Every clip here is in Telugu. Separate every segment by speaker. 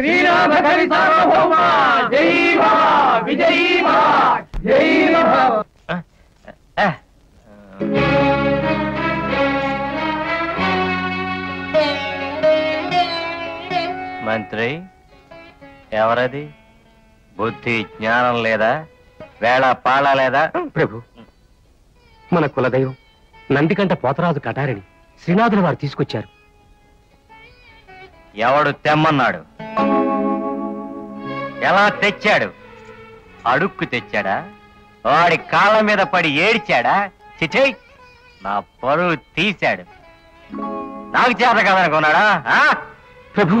Speaker 1: శ్రీరామ కవి సార్వభౌమ జై భవ విజయీ భవ జై భవ.
Speaker 2: మంత్రి ఎవరది? బుద్ధి జ్ఞానం లేదా? వేళ పాళ లేదా?
Speaker 3: ప్రభు, మన కులదైవం నందికంట పోతరాజు కటారిని శ్రీనాథుల వారు తీసుకొచ్చారు.
Speaker 2: ఎవడు తెమ్మన్నాడు? ఎలా తెచ్చాడు? అడుక్కు తెచ్చాడా? వాడి కాళ్ళ మీద పడి ఏడ్చాడా? చిచే, నా పరువు తీశాడు. నాకు చేత కదనుకున్నాడా?
Speaker 3: ప్రభు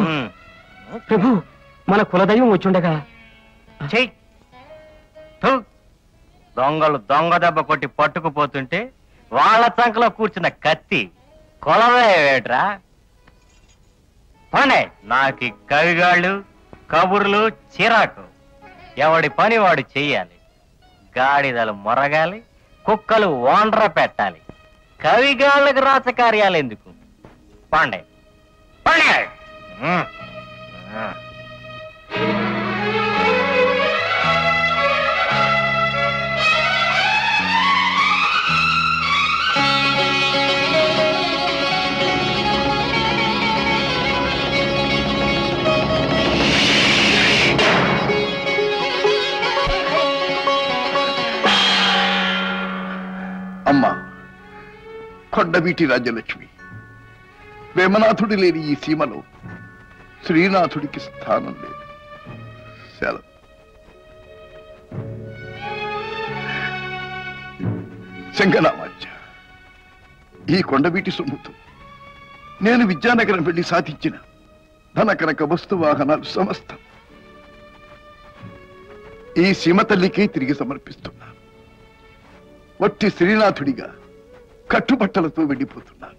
Speaker 3: ప్రభు, మన కులదైవం వచ్చుండగా
Speaker 2: చెయ్యి. దొంగలు దొంగ దెబ్బ కొట్టి పట్టుకుపోతుంటే వాళ్ళ చంకలో కూర్చున్న కత్తి కొలవేట్రా? పనే నాకు కవిగాళ్ళు కబుర్లు చిరాకు. ఎవడి పని వాడు చెయ్యాలి. గాడిదలు మొరగాలి, కుక్కలు ఓండ్ర పెట్టాలి. కవిగాళ్ళకి రాచకార్యాలు ఎందుకు? పండే పండే.
Speaker 4: అమ్మా కొండవీటి రాజ్యలక్ష్మి, వేమనాథుడు లేని ఈ సీమలో శ్రీనాథుడికి స్థానం లేదు. సెలవు. శంకరామాత్య, ఈ కొండవీటి సొమ్ముతో నేను విద్యానగరం వెళ్లి సాధించిన ధన కనక వస్తు వాహనాలు సమస్తం ఈ సీమ తల్లికే తిరిగి సమర్పిస్తున్నాను. వట్టి శ్రీనాథుడిగా కట్టుబట్టలతో వెళ్ళిపోతున్నాను.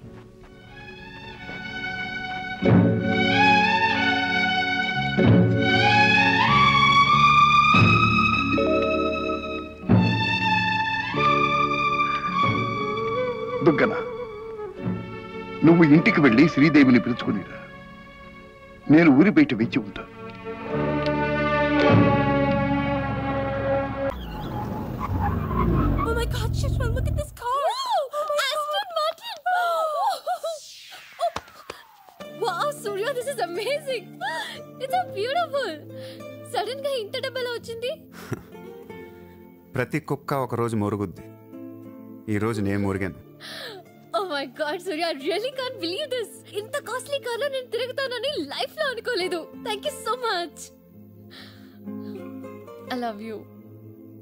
Speaker 4: దుగ్గన, నువ్వు ఇంటికి వెళ్ళి శ్రీదేవిని పిలుచుకునిరా. నేను ఊరి బయట వేచి ఉంటాను.
Speaker 5: Oh my God, Shishma, look at this car! Aston Martin! Wow, Surya, this is amazing! It's so beautiful! Sudden గా ఇంత డబ్బెలా వచ్చింది?
Speaker 6: ప్రతి కుక్క ఒక రోజు మురుగుద్ది. ఈ రోజు నేను మురిగాను.
Speaker 5: Oh my God, Surya, I really can't believe this! ఇంత కాస్ట్లీ కార్లో నేను తిరుగుతానని లైఫ్ లో అనుకోలేదు. Thank you so much! I love you.